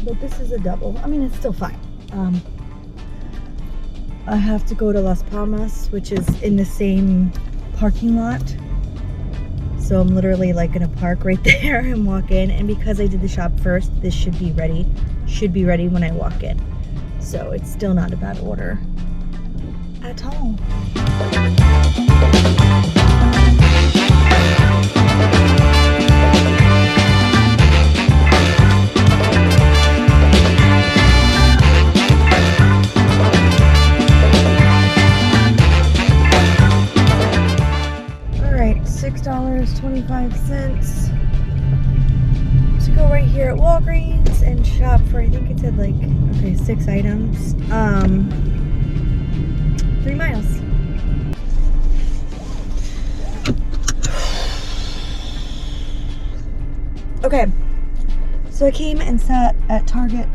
but this is a double. I mean, it's still fine. I have to go to Las Palmas, which is in the same parking lot. So I'm literally like gonna park right there and walk in. And because I did the shop first, this should be ready. Should be ready when I walk in. So it's still not a bad order at all. $6.25 to go right here at Walgreens and shop for, I think it said like, okay, 6 items, 3 miles. Okay, so I came and sat at Target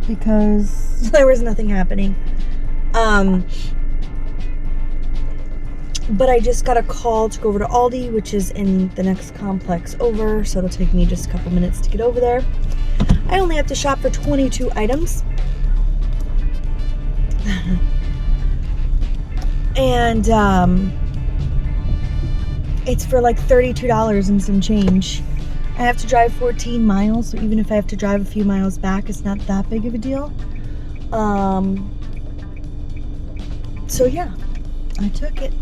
because there was nothing happening. But I just got a call to go over to Aldi, which is in the next complex over, so it'll take me just a couple minutes to get over there. I only have to shop for 22 items. And it's for like $32 and some change. I have to drive 14 miles, so even if I have to drive a few miles back, it's not that big of a deal. So yeah, I took it.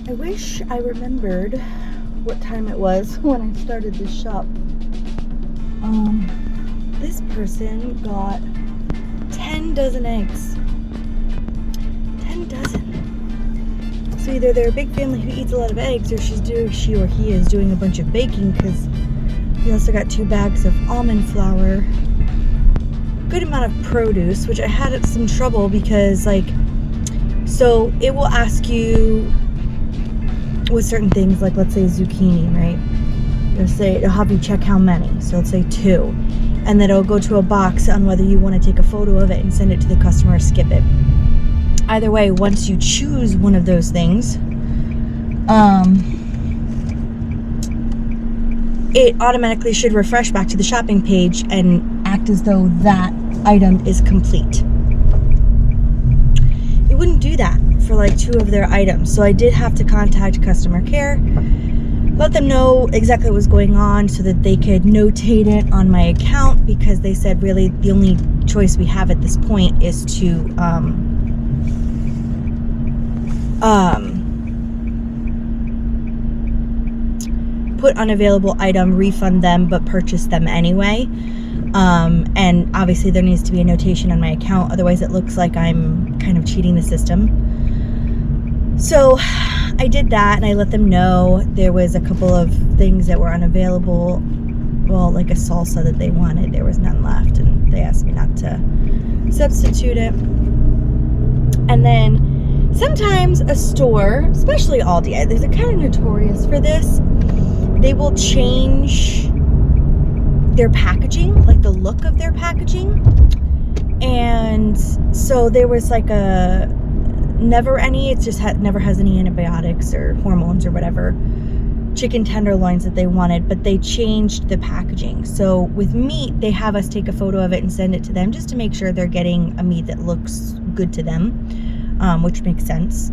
I wish I remembered what time it was when I started this shop. This person got 10 dozen eggs. 10 dozen. So either they're a big family who eats a lot of eggs, or she or he is doing a bunch of baking, because he also got 2 bags of almond flour. Good amount of produce, which I had some trouble because, like, so it will ask you with certain things, like let's say zucchini, right? It'll have you check how many. So let's say 2. And then it'll go to a box on whether you want to take a photo of it and send it to the customer or skip it. Either way, once you choose one of those things, it automatically should refresh back to the shopping page and act as though that item is complete. It wouldn't do that for like 2 of their items. So I did have to contact customer care, let them know exactly what was going on so that they could notate it on my account, because they said really the only choice we have at this point is to put unavailable item, refund them, but purchase them anyway. And obviously there needs to be a notation on my account, otherwise it looks like I'm kind of cheating the system. So I did that, and I let them know there was a couple of things that were unavailable. Well, like a salsa that they wanted, there was none left, and they asked me not to substitute it. And then sometimes a store, especially Aldi, they're kind of notorious for this, they will change their packaging, like the look of their packaging. And so there was like a never any, it just never has any antibiotics or hormones or whatever, chicken tenderloins that they wanted, but they changed the packaging. So with meat, they have us take a photo of it and send it to them just to make sure they're getting a meat that looks good to them, which makes sense.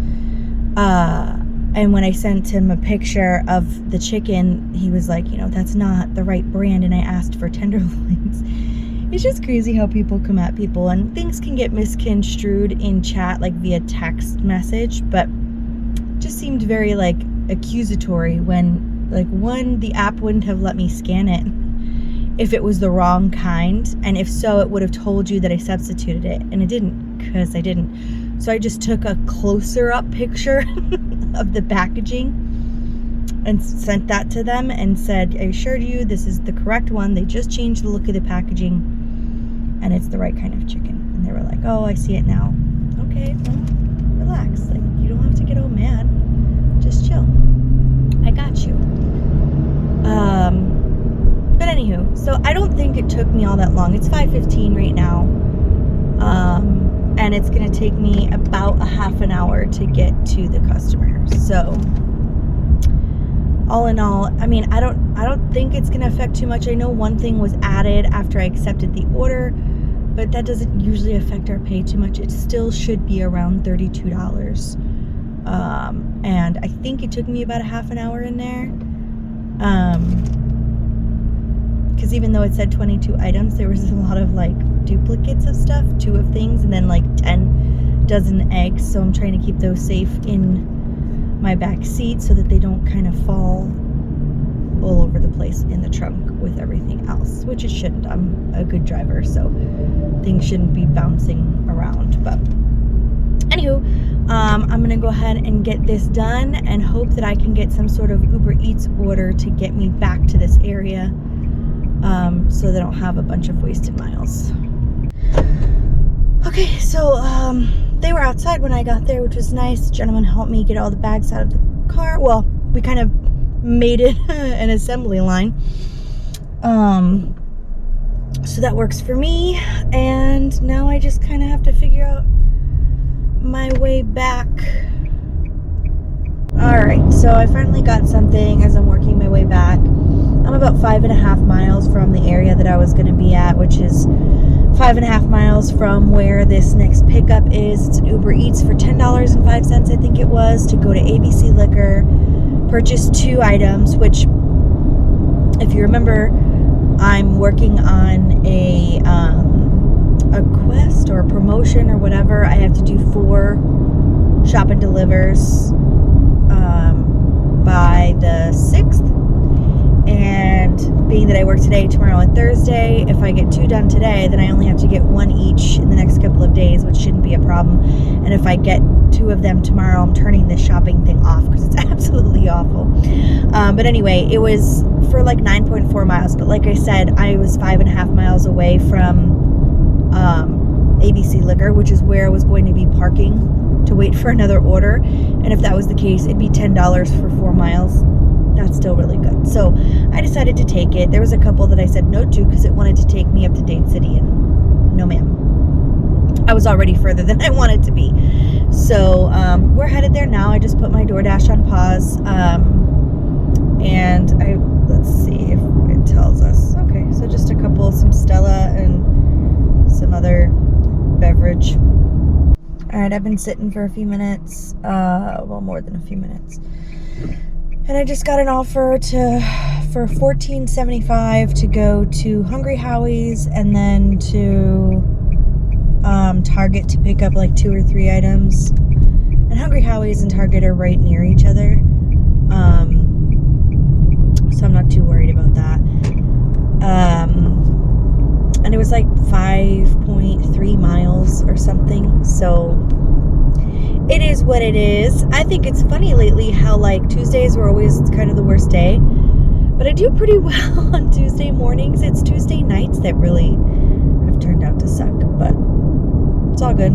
And when I sent him a picture of the chicken, he was like, you know, that's not the right brand, and I asked for tenderloins. It's just crazy how people come at people, and things can get misconstrued in chat, like via text message, but just seemed very like accusatory when, like, one, the app wouldn't have let me scan it if it was the wrong kind, and if so, it would have told you that I substituted it, and it didn't, because I didn't. So I just took a closer up picture of the packaging and sent that to them and said, I assured you this is the correct one. They just changed the look of the packaging and it's the right kind of chicken. And they were like, oh, I see it now. Okay, well, relax. Like, you don't have to get all mad. Just chill. I got you. But anywho, so I don't think it took me all that long. It's 5:15 right now. And it's gonna take me about a half an hour to get to the customer. So all in all, I mean, I don't think it's going to affect too much. I know one thing was added after I accepted the order, but that doesn't usually affect our pay too much. It still should be around $32. And I think it took me about a half an hour in there. Because even though it said 22 items, there was a lot of like duplicates of stuff, 2 of things, and then like 10 dozen eggs. So I'm trying to keep those safe in my back seat so that they don't kind of fall all over the place in the trunk with everything else, which it shouldn't. I'm a good driver, so things shouldn't be bouncing around. But anywho, I'm gonna go ahead and get this done and hope that I can get some sort of Uber Eats order to get me back to this area, so that I don't have a bunch of wasted miles. Okay, so they were outside when I got there, which was nice. The gentleman helped me get all the bags out of the car. Well, we kind of made it an assembly line. So that works for me. And now I just kind of have to figure out my way back. Alright, so I finally got something as I'm working my way back. I'm about 5.5 miles from the area that I was going to be at, which is 5.5 miles from where this next pickup is. It's an Uber Eats for $10.05, I think it was, to go to ABC Liquor, purchase 2 items, which, if you remember, I'm working on a quest or a promotion or whatever. I have to do 4 shop and delivers by the 6th. And being that I work today, tomorrow, and Thursday, if I get 2 done today, then I only have to get 1 each in the next couple of days, which shouldn't be a problem. And if I get 2 of them tomorrow, I'm turning this shopping thing off because it's absolutely awful. But anyway, it was for like 9.4 miles. But like I said, I was 5.5 miles away from ABC Liquor, which is where I was going to be parking to wait for another order. And if that was the case, it'd be $10 for 4 miles. That's still really good. So I decided to take it. There was a couple that I said no to because it wanted to take me up to Dade City, and no ma'am. I was already further than I wanted to be. So we're headed there now. I just put my DoorDash on pause. And let's see if it tells us. Okay, so just a couple, some Stella and some other beverage. All right, I've been sitting for a few minutes. Well, more than a few minutes. And I just got an offer for $14.75 to go to Hungry Howie's and then to Target to pick up like 2 or 3 items. And Hungry Howie's and Target are right near each other. So I'm not too worried about that. And it was like 5.3 miles or something. So it is what it is. I think it's funny lately how like Tuesdays were always kind of the worst day, but I do pretty well on Tuesday mornings. It's Tuesday nights that really have turned out to suck, but it's all good.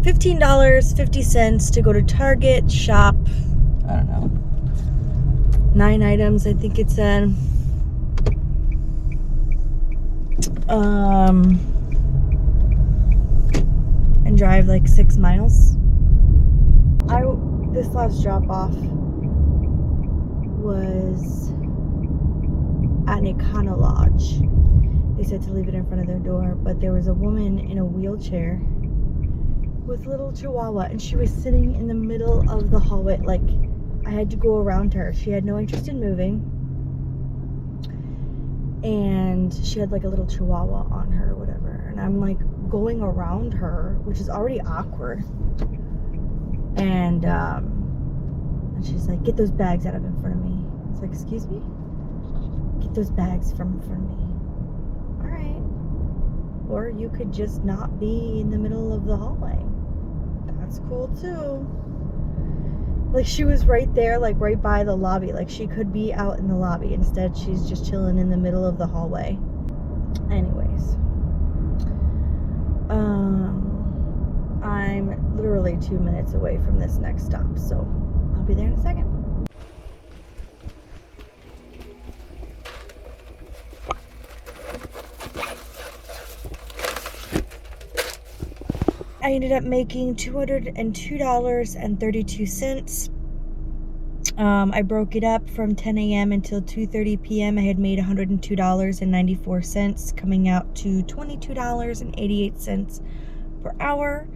$15.50 to go to Target, shop, I don't know, 9 items, I think it said. And drive like 6 miles. This last drop off was at an Econo Lodge. They said to leave it in front of their door, but there was a woman in a wheelchair with little chihuahua, and she was sitting in the middle of the hallway. Like, I had to go around her. She had no interest in moving, and she had like a little chihuahua on her or whatever, and I'm like going around her, which is already awkward, and she's like, get those bags out of in front of me. It's like, excuse me? Get those bags from in front of me. All right. Or you could just not be in the middle of the hallway. That's cool too. Like, she was right there, like right by the lobby. Like, she could be out in the lobby. Instead, she's just chilling in the middle of the hallway. Anyways, I'm literally 2 minutes away from this next stop, so I'll be there in a second. I ended up making $202.32. I broke it up from 10 a.m. until 2:30 p.m. I had made $102.94, coming out to $22.88 per hour.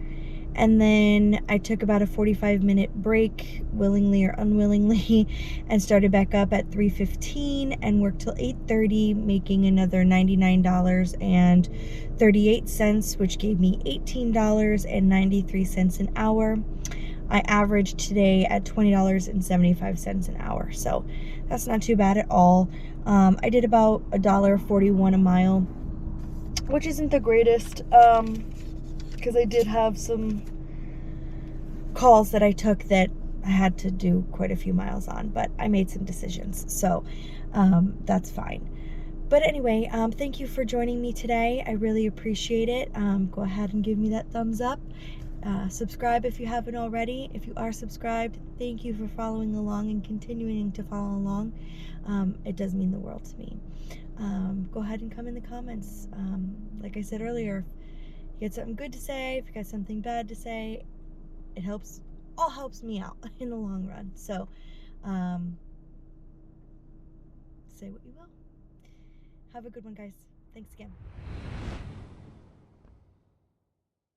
And then I took about a 45-minute break, willingly or unwillingly, and started back up at 3:15 and worked till 8:30, making another $99.38, which gave me $18.93 an hour. I averaged today at $20.75 an hour, so that's not too bad at all. I did about $1.41 a mile, which isn't the greatest, because I did have some calls that I took that I had to do quite a few miles on, but I made some decisions, so that's fine. But anyway, thank you for joining me today. I really appreciate it. Go ahead and give me that thumbs up. Subscribe if you haven't already. If you are subscribed, thank you for following along and continuing to follow along. It does mean the world to me. Go ahead and come in the comments. Like I said earlier, if you got something good to say, if you got something bad to say, it helps, all helps me out in the long run. So, say what you will. Have a good one, guys. Thanks again.